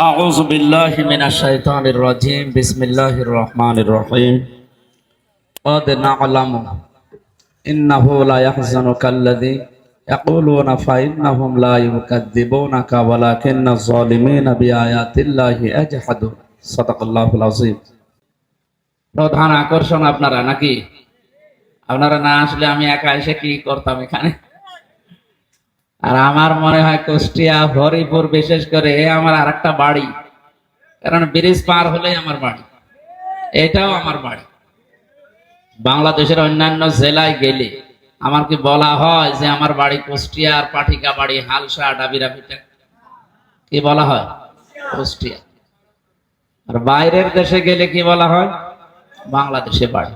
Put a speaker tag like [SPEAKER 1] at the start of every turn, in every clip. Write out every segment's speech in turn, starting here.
[SPEAKER 1] আউযু বিল্লাহি মিনাশ শাইতানির রাজিম। বিসমিল্লাহির রহমানির রহিম। ক্বাদ না'লামু ইন্নাহু লা ইয়াহযুনুকাল্লাযী ইয়াকুলুনা ফাইন্নাহুম লা ইউকাযযিবুনাকা ওয়ালাকিন্নাজ যালিমিনা বিআয়াতিল্লাহি আজহাদুন। সাদাকাল্লাহুল আযীম। প্রধান আকর্ষণ আপনারা নাকি? আপনারা না আসলে আমি একা এসে কি করতাম এখানে? আর আমার মনে হয় কুষ্টিয়া হরিপুর বিশেষ করে আমার আরেকটা বাড়ি, কারণ ব্রিজ পার হলেই আমার বাড়ি, এটাও আমার বাড়ি। বাংলাদেশের অন্যান্য জেলায় গেলে আমার কি বলা হয় যে আমার বাড়ি কুষ্টিয়া, আর পাঠিকা বাড়ি হালসা ডাবিরাপিটা, কি বলা হয়? কুষ্টিয়া। আর বাইরের দেশে গেলে কি বলা হয়? বাংলাদেশে বাড়ি।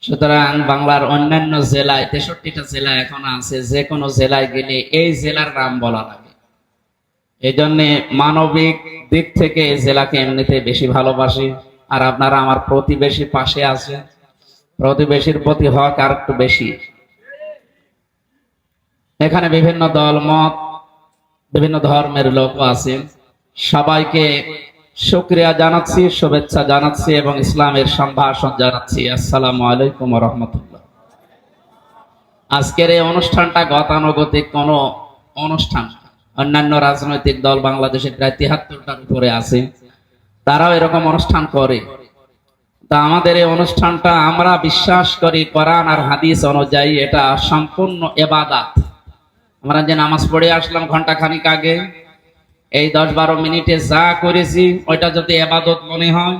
[SPEAKER 1] সুতরাং বাংলার অন্যান্য জেলায় 63টা জেলা এখন আছে, যে কোনো জেলায় গেলে এই জেলার নাম বলা লাগে। এই জন্যে মানবিক দিক থেকে এই জেলাকে এমনিতে বেশি ভালোবাসি। আর আপনারা আমার প্রতিবেশী পাশে আছে, প্রতিবেশীর প্রতি হক আর একটু বেশি। এখানে বিভিন্ন দল মত, বিভিন্ন ধর্মের লোক আছেন, সবাইকে শুকরিয়া জানাচ্ছি, শুভেচ্ছা জানাচ্ছি এবং ইসলামের সম্ভাষণ জানাচ্ছি। আসসালামু আলাইকুম ওয়া রাহমাতুল্লাহ। আজকের এই অনুষ্ঠানটা গতানুগতিক কোন অনুষ্ঠান। অন্যান্য রাজনৈতিক দল বাংলাদেশে প্রায় 73টার উপরে আছে, তারাও এরকম অনুষ্ঠান করে। তা আমাদের এই অনুষ্ঠানটা আমরা বিশ্বাস করি কোরআন আর হাদিস অনুযায়ী এটা সম্পূর্ণ ইবাদত। আমরা যে নামাজ পড়ে আসলাম ঘন্টা খানিক আগে, এই 10-12 মিনিটে যা করেছি ওইটা যদি ইবাদত মনে হয়,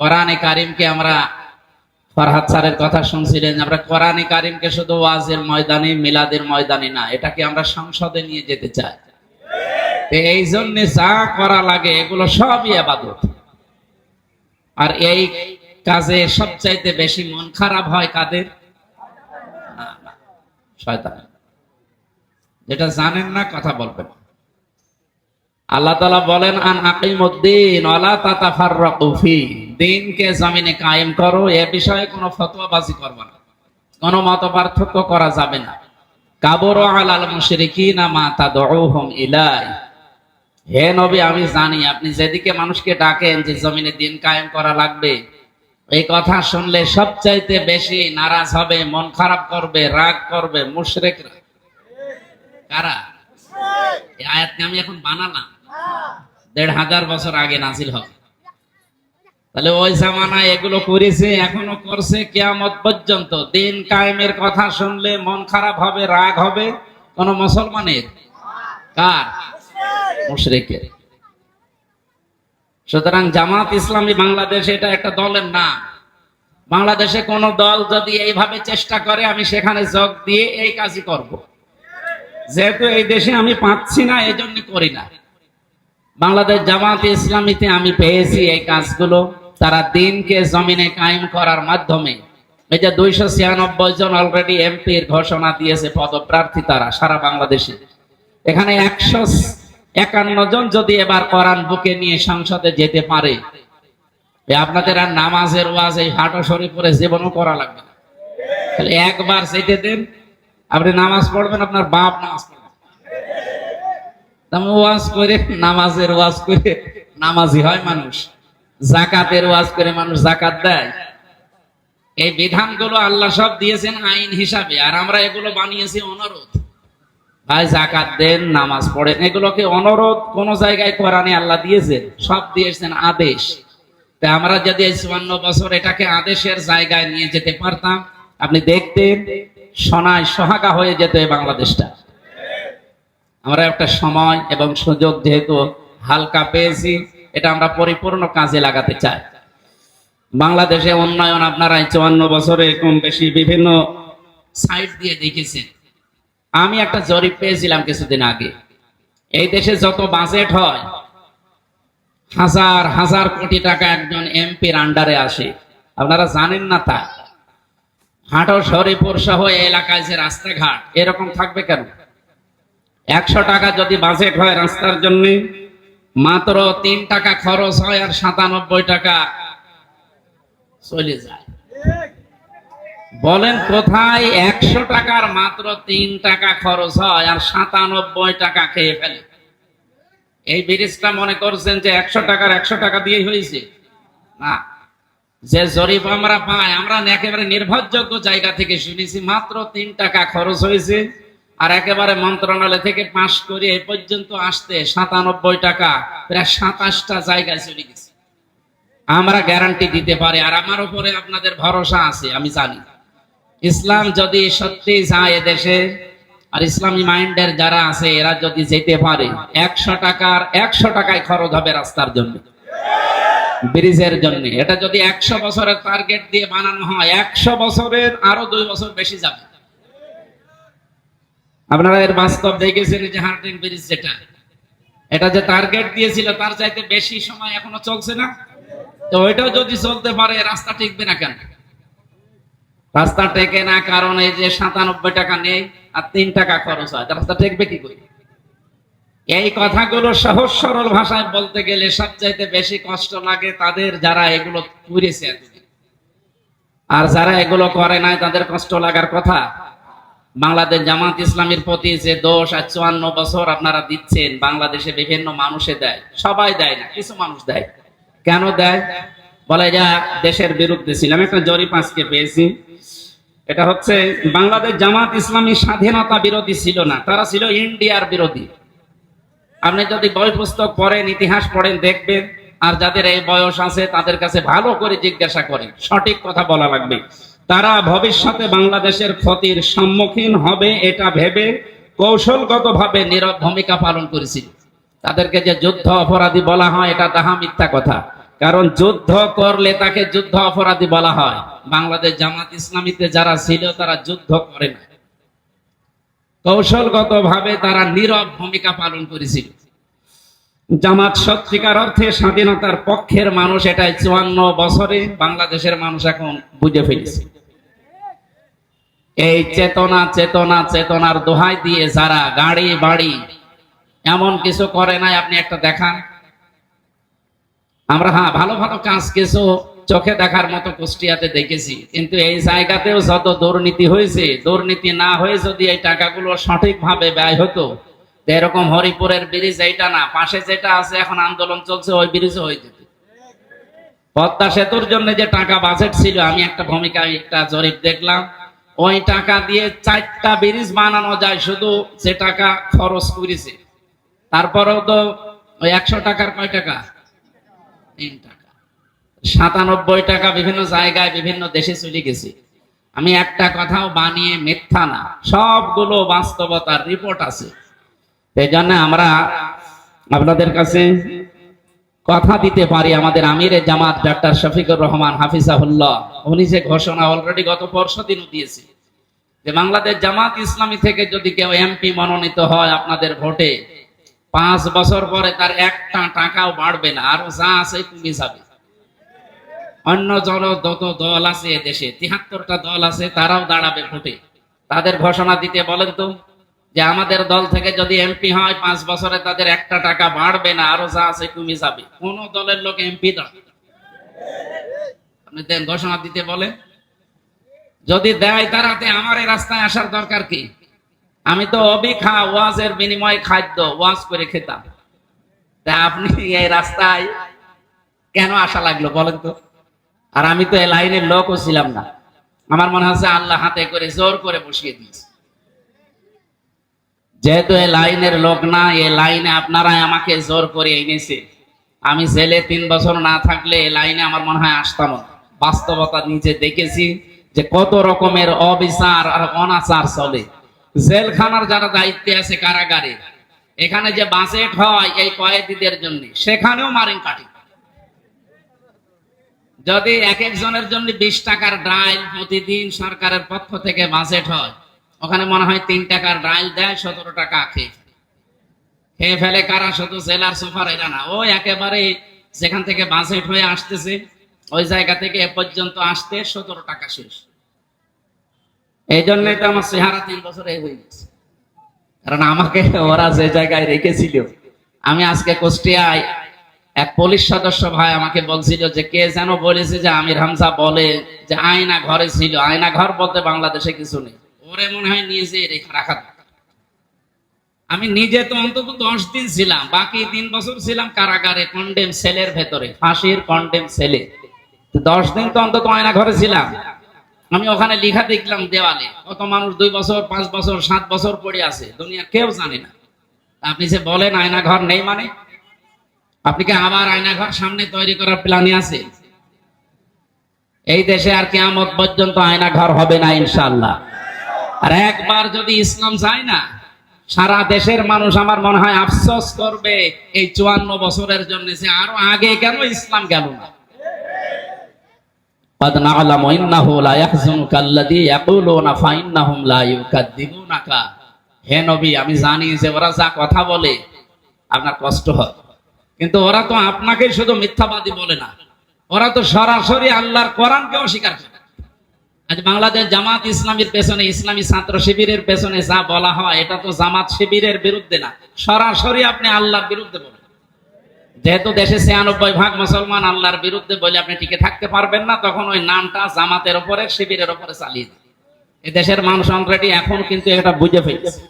[SPEAKER 1] কোরআনে কারিমকে আমরা, ফরহাদ স্যারের কথা শুনছিলেন, আমরা কোরআনে কারিমকে শুধু ওয়াজের ময়দানে, মিলাদের ময়দানে না, এটাকে আমরা সংসদে নিয়ে যেতে চাই। এই জন্য যা করা লাগে এগুলো সবই ইবাদত। আর এই কাজে সবচাইতে বেশি মন খারাপ হয় কাদের? শয়তানের। যেটা জানেন না কথা বলবেন। আল্লাহ তাআলা বলেন আন আকিমুদ্দিন ওয়ালা তাতাফাররাকু ফি, দ্বীনকে জমিনে কায়েম করো, এ বিষয়ে কোনো ফতোয়াবাজি করবে না, কোনো মতপার্থক্য করা যাবে না। কাবুরা আলাল মুশরিকিনা মা তাদউহুম ইলাইহি, হে নবী আমি জানি আপনি যেদিকে মানুষকে ডাকেন যে জমিনে দ্বীন কায়েম করা লাগবে, এই কথা শুনলে সবচাইতে বেশি নারাজ হবে, মন খারাপ করবে, রাগ করবে মুশরিকরা। কারা? এই আয়াতকে আমি এখন বানালাম, 1500 বছর আগে নাজিল হবে। তাহলে ওই জামানায় এগুলো করেছে, এখনো করছে, কিয়ামত পর্যন্ত। দিন কায়েমের কথা শুনলে মন খারাপ হবে, রাগ হবে কোন মুসলমানের? কার? মুশরিকের। সুতরাং জামাত ইসলামী বাংলাদেশ এটা একটা দলের নাম। বাংলাদেশে কোন দল যদি এইভাবে চেষ্টা করে আমি সেখানে যোগ দিয়ে এই কাজই করব। যেহেতু এই দেশে আমি পাচ্ছি না, এই জন্য করি না। বাংলাদেশ জামাত ইসলামীতে আমি পেয়েছি এই কাজগুলো। তারা দিনকে জমিনে কায়েম করার মাধ্যমে এই যে 296 জন অলরেডি এমপির ঘোষণা দিয়েছে পদপ্রার্থী, তারা সারা বাংলাদেশে। এখানে 151 জন যদি এবার কোরআন বুকে নিয়ে সংসদে যেতে পারে, আপনাদের আর নামাজের ওয়াজ এই হাটো শরীফে জীবনও করা লাগবে না। তাহলে একবার যেতে দেন, আপনি নামাজ পড়বেন, আপনার বাপ নামাজ পড়বেন। ওয়াজ করে, নামাজের ওয়াজ করে নামাজি হয় মানুষ, যাকাতের ওয়াজ করে মানুষ যাকাত দেয়। এই বিধানগুলো আল্লাহ সব দিয়েছেন আইন হিসাবে, আর আমরা এগুলো বানিয়েছি অনুরোধ। ভাই যাকাত দেন, নামাজ পড়েন, এগুলোকে অনুরোধ কোন জায়গায় কোরআনে আল্লাহ দিয়েছেন? সব দিয়েছেন আদেশ। তাই আমরা যদি 54 বছর এটাকে আদেশের জায়গায় নিয়ে যেতে পারতাম, আপনি দেখতেন সোনায় সোহাগা হয়ে যেত এই বাংলাদেশটা। আমরা একটা সময় এবং সুযোগ যেহেতু হালকা পেয়েছি, এটা আমরা পরিপূর্ণ কাজে লাগাতে চাই। বাংলাদেশে উন্নয়ন আপনারা 54 বছরে কম বেশি বিভিন্ন সাইট দিয়ে দেখেছেন। আমি একটা জরিপ পেয়েছিলাম কিছুদিন আগে, এই দেশে যত বাজেট হয় হাজার হাজার কোটি টাকা একজন এমপির আন্ডারে আসে। আপনারা জানেন না তা? হাটো শরীফপুর সহ এলাকায় যে রাস্তাঘাট এরকম থাকবে কেন? 100 টাকা যদি বাজেট হয় রাস্তার জন্য, মাত্র 3 টাকা খরচ হয় আর 97 টাকা চলে যায়। বলেন কোথায় 100 টাকার মাত্র 3 টাকা খরচ হয় আর 97 টাকা খেয়ে ফেলে? এই ব্রিজটা মনে করছেন যে 100 টাকার 100 টাকা দিয়েই হয়েছে? না, যে জরিপ আমরা পাই, আমরা একেবারে নির্ভরযোগ্য জায়গা থেকে শুনেছি, মাত্র 3 টাকা খরচ হয়েছে। আর একেবারে মন্ত্রণালয় থেকে পাশ করে এই পর্যন্ত আসতে 97 টাকা, প্রায় 27টা জায়গায় চলে গেছে। আমরা গ্যারান্টি দিতে পারি, আর আমার উপরে আপনাদের ভরসা আছে। আমি জানি ইসলাম যদি সত্যি যায় এদেশে, আর ইসলামী মাইন্ডের যারা আছে এরা যদি যেতে পারে, 100 টাকার 100 টাকায় খরচ হবে রাস্তার জন্য, ব্রিজের জন্য। এটা যদি 100 বছরের টার্গেট দিয়ে বানানো হয়, 100 বছরের আরো 2 বছর বেশি যাবে। আপনারা এর বাস্তব দেখেছেন যে হার্ডিং ব্রিজ, যেটা এটা যে টার্গেট দিয়েছিল তার চাইতে বেশি সময় এখনো চলছে না। তো ওইটাও যদি চলতে পারে, রাস্তা টিকবে না কেন? রাস্তা টেকে না কারণ এই যে 97 টাকা নেই আর 3 টাকা খরচ হয়, রাস্তা টেকবে কি করে? এই কথাগুলো সহজ সরল ভাষায় বলতে গেলে সবচাইতে বেশি কষ্ট লাগে তাদের যারা এগুলো করেছে এতদিন। আর যারা এগুলো করে নাই তাদের কষ্ট লাগার কথা। বাংলাদেশ জামাত ইসলামীর প্রতি যে দোষ আর 54 বছর আপনারা দিচ্ছেন, বাংলাদেশে বিভিন্ন মানুষে দেয়, সবাই দেয় না, কিছু মানুষ দেয়। কেন দেয়? বলে যা দেশের বিরুদ্ধে ছিলাম। একটা জরিপ আজকে পেয়েছি, এটা হচ্ছে বাংলাদেশ জামাত ইসলামী স্বাধীনতা বিরোধী ছিল না, তারা ছিল ইন্ডিয়ার বিরোধী। আপনি যদি বই পুস্তক পড়েন, ইতিহাস পড়েন, দেখবেন। আর যাদের এই বয়স আছে তাদের কাছে ভালো করে জিজ্ঞাসা করেন, সঠিক কথা বলা লাগবে। তারা ভবিষ্যতে বাংলাদেশের ক্ষতির সম্মুখীন হবে এটা ভেবে কৌশলগতভাবে নীরব ভূমিকা পালন করেছিল। তাদেরকে যে যুদ্ধ অপরাধী বলা হয়, এটা তাহা মিথ্যা কথা। কারণ যুদ্ধ করলে তাকে যুদ্ধ অপরাধী বলা হয়। বাংলাদেশ জামাত ইসলামীতে যারা ছিল তারা যুদ্ধ করে না, কৌশলগতভাবে তারা নীরব ভূমিকা পালন করেছিল। জামাত সত্যিকার অর্থে স্বাধীনতার পক্ষের মানুষ, এটাই 54 বছরে বাংলাদেশের মানুষ এখন বুঝে ফেলেছে। এই চেতনা চেতনা চেতনার দোহাই দিয়ে যারা গাড়ি বাড়ি এমন কিছু করে নাই, আপনি একটা দেখান। আমরা ভালো ভালো কাজ কিছু চোখে দেখার মতো কুষ্টিয়াতে দেখেছি, কিন্তু এই জায়গাতেও যত দুর্নীতি হয়েছে, দুর্নীতি না হয়ে যদি এই টাকাগুলো সঠিকভাবে ব্যয় হতো, এরকম হরিপুরের ব্রিজ এইটা না, পাশে যেটা আছে এখন আন্দোলন চলছে, ওই ব্রিজও হয়ে যেত। পদ্মা সেতুর জন্য যে টাকা বাজেট ছিল, আমি একটা ভূমিকা একটা জরিপ দেখলাম, ওই টাকা দিয়ে 4টা ব্রিজ বানানো যায়, শুধু যে টাকা খরচ করেছে। তারপরেও তো ওই 100 টাকার কয় টাকা? 3 টাকা। 97 টাকা বিভিন্ন জায়গায় বিভিন্ন দেশে চলে গেছে। আমি একটা কথাও বানিয়ে মিথ্যা না, সবগুলো বাস্তবতার রিপোর্ট আছে। এই জন্য আমরা আপনাদের কাছে কথা দিতে পারি, আমাদের আমিরে জামাত ডাক্তার শফিকুর রহমান হাফিজাহুল্লাহ, উনি যে ঘোষণা অলরেডি গত পরশুদিনও দিয়েছে যে বাংলাদেশ জামাত ইসলামী থেকে যদি কেউ এমপি মনোনীত হয় আপনাদের ভোটে, 5 বছর পরে তার 1টা টাকাও বাড়বে না, আরো যা আছে কমে যাবে। অন্য যত দল আছে দেশে, 73টা দল আছে, তারাও দাঁড়াবে ভোটে। তাদের ঘোষণা দিতে বলেন তো যে আমাদের দল থেকে যদি এমপি হয় 5 বছরে তাদের 1টা টাকা বাড়বে না, আরো যা আছে কমে যাবে। কোন দলের লোক এমপি দাঁড়াবে? আপনি দেন, ঘোষণা দিতে বলেন। যদি দেয় তারাতে আমার এই রাস্তায় আসার দরকার কি? আমি তো অবিখা ওয়াজের বিনিময়ে খাদ্য ওয়াজ করে খেতাম, তা আপনি এই রাস্তায় কেন আসা লাগলো বলেন তো? আর আমি তো এই লাইনের লোকও ছিলাম না, আমার মনে হচ্ছে আল্লাহ হাতে করে জোর করে বসিয়ে দিয়েছে। যেহেতু এই লাইনের লোক না, এই লাইনে আপনারাই আমাকে জোর করে এনেছে। আমি জেলে 3 বছর না থাকলে এই লাইনে আমার মনে হয় আসতাম না। বাস্তবতা নিজে দেখেছি যে কত রকমের অবিচার আর অনাচার চলে। জেলখানার যারা দায়িত্বে আছে কারাগারে, এখানে যে বাজেট হয় এই কয়েদিদের জন্য, সেখানেও মারিং কাটি। যদি এক একজনের জন্য 20 টাকার ডাইল প্রতিদিন সরকারের পক্ষ থেকে বাজেট হয়, ওখানে মনে হয় 3 টাকার ডাইল দেয়, 17 টাকা খেয়ে ফেলে কারা? শুধু জেলার সুপার এরা না, ওই একেবারে যেখান থেকে বাজেট হয়ে আসতেছে ওই জায়গা থেকে এ পর্যন্ত আসতে 17 টাকা শেষ। এই জন্যই তো আমার চেহারা 3 বছরে হয়ে গেছে, কারণ আমাকে ওরা যে জায়গায় রেখেছিল, আমি আজকে কুষ্টিয়ায় এক পুলিশ সদস্য ভাই আমাকে বলছিল যে কে যেন বলেছে যে আমির হামজা বলে যে আয়না ঘরে ছিল। আয়না ঘর বলতে বাংলাদেশে কিছু নেই, ওরে মনে হয় নিজে রেখে রাখা। আমি নিজে তো অন্তত 10 দিন ছিলাম, বাকি 3 বছর ছিলাম কারাগারে, কন্ডেম সেলের ভেতরে, ফাঁসির কন্ডেম সেলে। 10 দিন তো অন্তত আয়না ঘরে ছিলাম। আমি ওখানে লিখা দেখলাম দেওয়ালে, কত মানুষ 2 বছর 5 বছর 7 বছর পড়ে আছে, দুনিয়া কেউ জানে না। আপনি যে বলেন আয়না ঘর নেই, মানে আপনি কি আবার আয়না ঘর সামনে তৈরি করার প্ল্যানে আছে? এই দেশে আর কিয়ামত পর্যন্ত আয়না ঘর হবে না ইনশাআল্লাহ। আর একবার যদি ইসলাম যায় না, সারা দেশের মানুষ আমার মনে হয় আফসোস করবে এই 54 বছরের জন্য, যে আরো আগে কেন ইসলাম গেল না। قد نعلم إنه لا يحزنك الذي يقولون فإنهم لا يكذبونك। হে নবী, আমি জানি যে ওরা যা কথা বলে আপনার কষ্ট হয়, কিন্তু ওরা তো আপনাকে শুধু মিথ্যাবাদী বলে না, ওরা তো সরাসরি আল্লাহর কোরআনকে অস্বীকার করে। আজ বাংলাদেশ জামাত ইসলামীর পেছনে, ইসলামী ছাত্র শিবিরের পেছনে যা বলা হয়, এটা তো জামাত শিবিরের বিরুদ্ধে না, সরাসরি আপনি আল্লাহর বিরুদ্ধে বলেন। যেহেতু দেশে 96% মুসলমান আল্লাহর বিরুদ্ধে বলে আপনি টিকে থাকতে পারবেন না, তখন ওই নামটা জামাতের উপরে, শিবিরের উপরে চালিয়ে দেন। এই দেশের মানুষ অলরেডি এখন কিন্তু এটা বুঝে ফেলছে।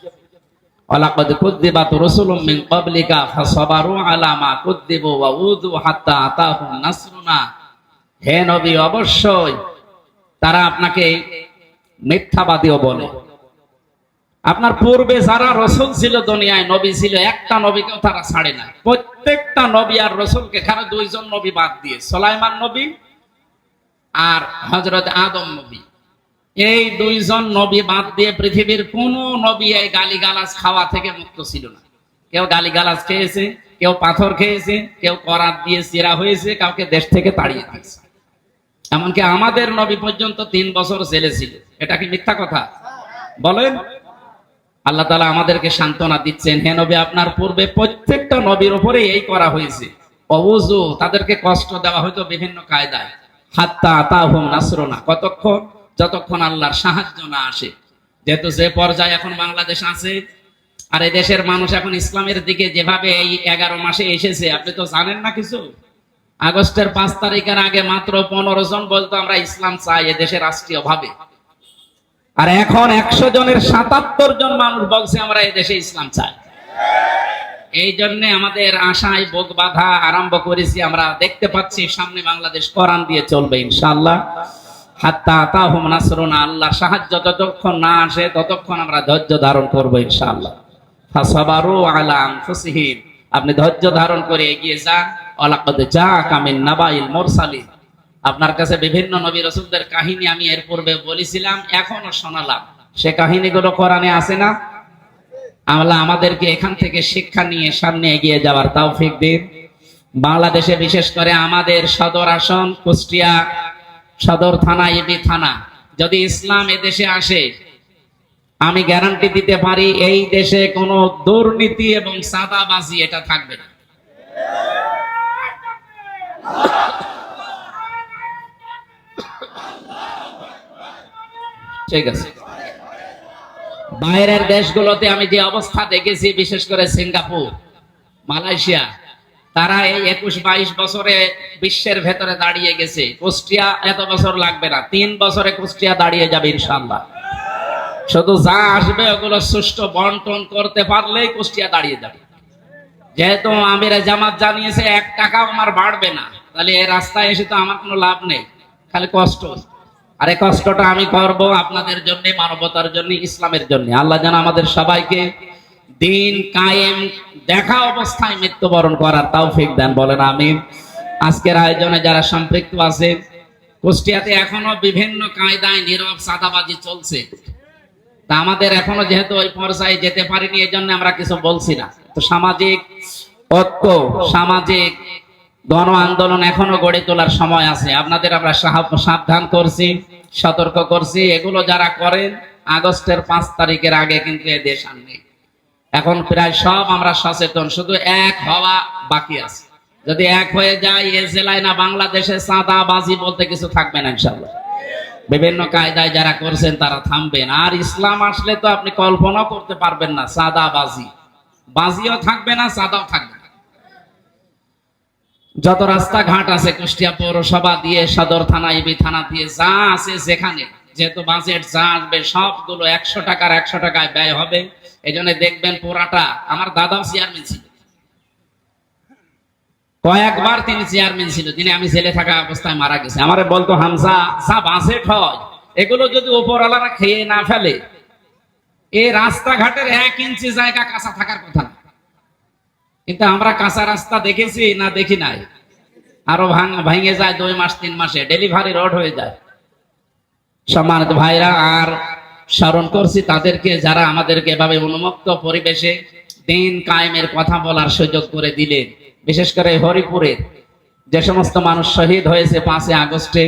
[SPEAKER 1] ওয়ালাকাদ কুযযিবাত রাসূলুম মিন ক্বাবলিকা ফাসাবারু আলা মা কুযযিবু ওয়া উযু হাত্তা আতাহুম নাসরুনা। হে নবী, অবশ্যই তারা আপনাকে মিথ্যাবাদীও বলে। আপনার পূর্বে যারা রাসূল ছিল, দুনিয়ায় নবী ছিল, একটা নবীকেও তারা ছাড়ে না। প্রত্যেকটা নবী আর রাসূলকে, কারণ 2 জন নবী বাদ দিয়ে, সুলাইমান নবী আর হযরত আদম নবী, এই 2 জন নবী বাদ দিয়ে পৃথিবীর কোন নবী এই গালিগালাজ খাওয়া থেকে মুক্ত ছিল না। কেউ গালিগালাজ খেয়েছে, কেউ পাথর খেয়েছে, কেউ করাত দিয়ে চিরা হয়েছে, কাউকে দেশ থেকে তাড়িয়ে দিয়েছে। এমনকি আমাদের নবী পর্যন্ত 3 বছর জেলে ছিল। এটা কি মিথ্যা কথা বলেন? আল্লাহ তাআলা আমাদেরকে সান্ত্বনা দিচ্ছেন, হে নবী, আপনার পূর্বে প্রত্যেকটা নবীর উপরে এই করা হয়েছে। অবুজু, তাদেরকে কষ্ট দেওয়া হয়তো বিভিন্ন কায়দায়। হাত্তা আতাহুম নাসরুনা, কতক্ষণ? যতক্ষণ আল্লাহর সাহায্য না আসে। যেহেতু যে পর্যায়ে এখন বাংলাদেশ আছে, আর এই দেশের মানুষ এখন ইসলামের দিকে যেভাবে এই 11 মাসে এসেছে, আপনি তো জানেন না কিছু। আগস্টের 5 তারিখের আগে মাত্র 15 জন বলতো আমরা ইসলাম চাই এ দেশে রাষ্ট্রীয় ভাবে, আর এখন 100 জনের 77 জন মানুষ বলছে আমরা এই দেশে ইসলাম চাই। এই জন্য আমাদের আশায় বুক বাঁধা আরম্ভ করেছি। আমরা দেখতে পাচ্ছি সামনে বাংলাদেশ কোরআন দিয়ে চলবে ইনশাআল্লাহ। হাত্তা আতাহুম নাসরুনা, আল্লাহর সাহায্য যতক্ষণ না আসে ততক্ষণ আমরা ধৈর্য ধারণ করব ইনশাআল্লাহ। ফাসাবারু আলা আনফুসিহিম, আপনি ধৈর্য ধারণ করে এগিয়ে যান। ওয়ালাকাদ জাআকা মিন নাবাইল মুরসালিন, আপনার কাছে বিভিন্ন নবী রাসূলদের কাহিনী আমি এর পূর্বে বলেছিলাম, এখনো শোনালাম। সে কাহিনীগুলো কোরআনে আছে না? আল্লাহ আমাদেরকে এখান থেকে শিক্ষা নিয়ে সামনে এগিয়ে যাওয়ার তৌফিক দিন। বাংলাদেশে বিশেষ করে আমাদের সদর আসন কুষ্টিয়া সদর থানা, ইবি থানা, যদি ইসলাম এদেশে আসে, আমি গ্যারান্টি দিতে পারি এই দেশে কোনো দুর্নীতি এবং চাঁদাবাজি এটা থাকবে না। ঠিক আছে। বাইরের দেশগুলোতে আমি যে অবস্থা দেখেছি, বিশেষ করে সিঙ্গাপুর, মালয়েশিয়া, তারা এই 21-22 বছরে বিশ্বের ভেতরে দাঁড়িয়ে গেছে। কুষ্টিয়া এত বছর লাগবে না, 3 বছরে কুষ্টিয়া দাঁড়িয়ে যাবে ইনশাআল্লাহ। শুধু যা আসবে ওগুলো সুষ্ঠু বন্টন করতে পারলেই কুষ্টিয়া দাঁড়িয়ে যাবে। যেহেতু আমিরে জামাত জানিয়েছে 1 টাকাও আমার বাড়বে না, তাহলে এই রাস্তায় এসে তো আমার কোনো লাভ নেই, খালি কষ্ট। আর এই কষ্টটা আমি করব আপনাদের জন্য, মানবতার জন্য, ইসলামের জন্য। আল্লাহ যেন আমাদের সবাইকে দিন কায়েম দেখা অবস্থায় মৃত্যুবরণ করার তৌফিক দেন, বলেন আমিন। আজকের আয়োজনে যারা সম্পৃক্ত আছে, কুষ্টিয়াতে এখনো বিভিন্ন কায়দায় নীরব চাঁদাবাজি চলছে। তা আমাদের এখনো যেহেতু ওই পর্যায়ে যেতে পারিনি, এই জন্য আমরা কিছু বলছি না। তো সামাজিক ঐক্য, সামাজিক গণ আন্দোলন এখনো গড়ে তোলার সময় আছে। আপনাদের আমরা সাবধান করছি, সতর্ক করছি। এগুলো যারা করেন, আগস্টের 5 তারিখের আগে কিন্তু এ দেশ আর নেই। এখন প্রায় সব আমরা সচেতন, শুধু এক হওয়া বাকি আছে। যদি এক হয়ে যায়, এ জেলায় না বাংলাদেশে চাঁদাবাজি বলতে কিছু থাকবে না ইনশাআল্লাহ। বিভিন্ন কায়দায় যারা করছেন তারা থামবেন। আর ইসলাম আসলে তো আপনি কল্পনা করতে পারবেন না, চাঁদাবাজি, বাজিও থাকবে না, চাঁদাও থাকবে না। যত রাস্তাঘাট আছে কুষ্টিয়া পৌরসভা দিয়ে, সদর থানা, ইবি থানা দিয়ে, যা আছে যেখানে, যেহেতু বাজেট যা আসবে সবগুলো 100 টাকার 100 টাকায় ব্যয় হবে। এই জন্য দেখবেন পুরাটা, আমার দাদাও চেয়ারম্যান ছিল, কয়েকবার তিনি চেয়ারম্যান ছিল, যিনি আমি জেলে থাকা অবস্থায় মারা গেছে। আমারে বলতো, হামজা, যা বাজেট হয় এগুলো যদি উপরওয়ালারা খেয়ে না ফেলে, এই রাস্তাঘাটের 1 ইঞ্চি জায়গা কাঁচা থাকার কথা না। কিন্তু আমরা কাঁচা রাস্তা দেখেছি না দেখি নাই? আরো ভেঙে যায় 2 মাস 3 মাসে, ডেলিভারি রোড হয়ে যায়। সম্মানিত ভাইরা, আর স্মরণ করছি তাদেরকে যারা আমাদেরকে এভাবে উন্মুক্ত পরিবেশে দিন কায়েমের কথা বলার সুযোগ করে দিলেন। বিশেষ করে হরিপুরের যে সমস্ত মানুষ শহীদ হয়েছে 5 আগস্টে,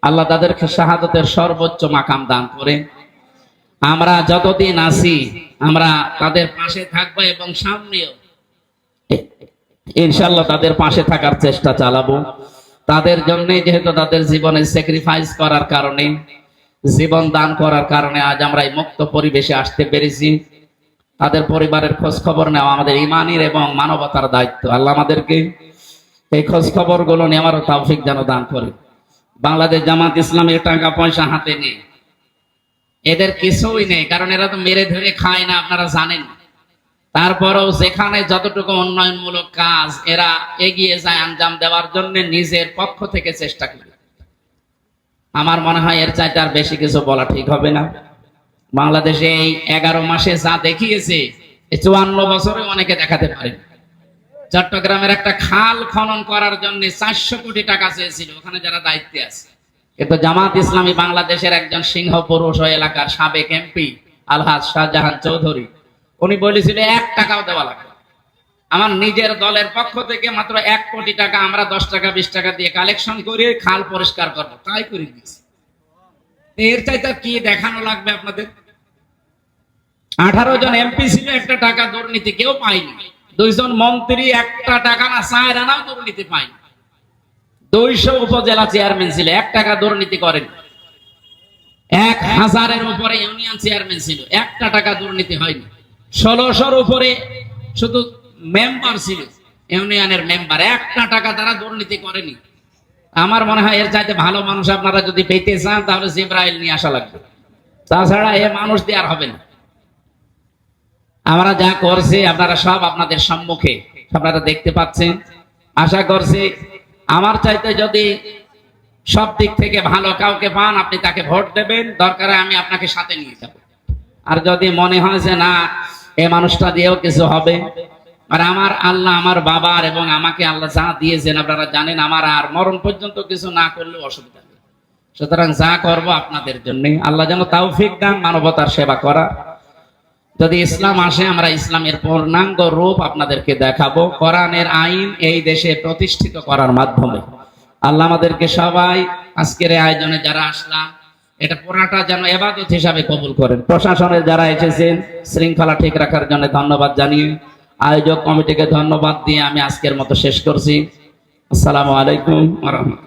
[SPEAKER 1] আল্লাহ তাদেরকে শাহাদাতের সর্বোচ্চ মাকাম দান করে। আমরা যতদিন আছি আমরা তাদের পাশে থাকবো এবং সামনেও ইনশাআল্লাহ তাদের পাশে থাকার চেষ্টা চালাবো। তাদের জন্য, যেহেতু তাদের জীবনে স্যাক্রিফাইস করার কারণে, জীবন দান করার কারণে আজ আমরা এই মুক্ত পরিবেশে আসতে পেরেছি। তাদের পরিবারের খোঁজ খবর নেওয়া আমাদের ইমানের এবং মানবতার দায়িত্ব। আল্লাহ আমাদেরকে এই খোঁজ খবর গুলো নেওয়ারও তৌফিক যেন দান করে। বাংলাদেশ জামাত ইসলামের টাকা পয়সা হাতে নেই, এদের কিছুই নেই, কারণ এরা তো মেরে ধরে খায় না, আপনারা জানেন। তারপরেও যেখানে যতটুকু উন্নয়নমূলক কাজ এরা এগিয়ে যায় আঞ্জাম দেওয়ার জন্য নিজের পক্ষ থেকে চেষ্টা করে। আমার মনে হয় এর চাইতে আর বেশি কিছু বলা ঠিক হবে না। বাংলাদেশে এই 11 মাসে যা দেখিয়েছে, 54 বছরে অনেকে দেখাতে পারে। চট্টগ্রামের একটা খাল খনন করার জন্য 400 কোটি টাকা চেয়েছিল ওখানে যারা দায়িত্বে আছে। কিন্তু জামাত ইসলামী বাংলাদেশের একজন সিংহ পুরুষ ও এলাকার সাবেক এমপি আলহাজ শাহজাহান চৌধুরী, উনি বলেছিল 1 টাকাও দেওয়া লাগবে। আমার নিজের দলের পক্ষ থেকে মাত্র 1 কোটি টাকা আমরা 10 টাকা 20 টাকা দিয়ে কালেকশন করে খাল পরিষ্কার করবো, তাই করে দিয়েছি। এর চাইতে কি দেখানো লাগবে আপনাদের? 18 জন এমপি ছিল, 1 টাকা দুর্নীতি কেউ পায়নি। 2 জন মন্ত্রী 1 টাকা না 4 আনাও দুর্নীতি পায়নি। 200 উপজেলা চেয়ারম্যান ছিল, 1 টাকা দুর্নীতি করেনি। 1000-এর উপরে ইউনিয়ন চেয়ারম্যান ছিল, 1 টাকা দুর্নীতি হয়নি। 1600-র উপরে শুধু মেম্বার ছিল, ইউনিয়নের মেম্বার, 1 টাকা তারা দুর্নীতি করেনি। আমার মনে হয় এর চাইতে ভালো মানুষ আপনারা যদি পেতে চান তাহলে জিব্রাইল নিয়ে আসা লাগবে, তাছাড়া এ মানুষ দিয়ে আর হবে না। আমরা যা করছি আপনারা সব আপনাদের সম্মুখে আপনারা দেখতে পাচ্ছেন। আশা করছি আমার চাইতে যদি সব দিক থেকে ভালো কাউকে পান, আপনি তাকে ভোট দেবেন, দরকারে আমি আপনাকে সাথে নিয়ে যাব। আর যদি মনে হয় যে না, এই মানুষটা দিয়েও কিছু হবে, আর আমার আল্লাহ আমার বাবার এবং আমাকে আল্লাহ যা দিয়েছেন আপনারা জানেন, আমার আর মরণ পর্যন্ত কিছু না করলেও অসুবিধা নেই। সুতরাং যা করব আপনাদের জন্য, আল্লাহ যেন তৌফিক দেন মানবতার সেবা করা। যদি ইসলাম আসে আমরা ইসলামের পূর্ণাঙ্গ রূপ আপনাদেরকে দেখাবো, কোরআনের আইন এই দেশে প্রতিষ্ঠিত করার মাধ্যমে। আল্লাহ আমাদেরকে সবাই আজকের এই আয়োজনে যারা আসলাম, এটা পুরাটা যেন ইবাদত হিসাবে কবুল করেন। প্রশাসনের যারা এসেছেন শৃঙ্খলা ঠিক রাখার জন্য ধন্যবাদ জানিয়ে, আয়োজক কমিটিকে ধন্যবাদ দিয়ে আমি আজকের মতো শেষ করছি। আসসালামু আলাইকুম ওয়া রাহমাতুল্লাহ।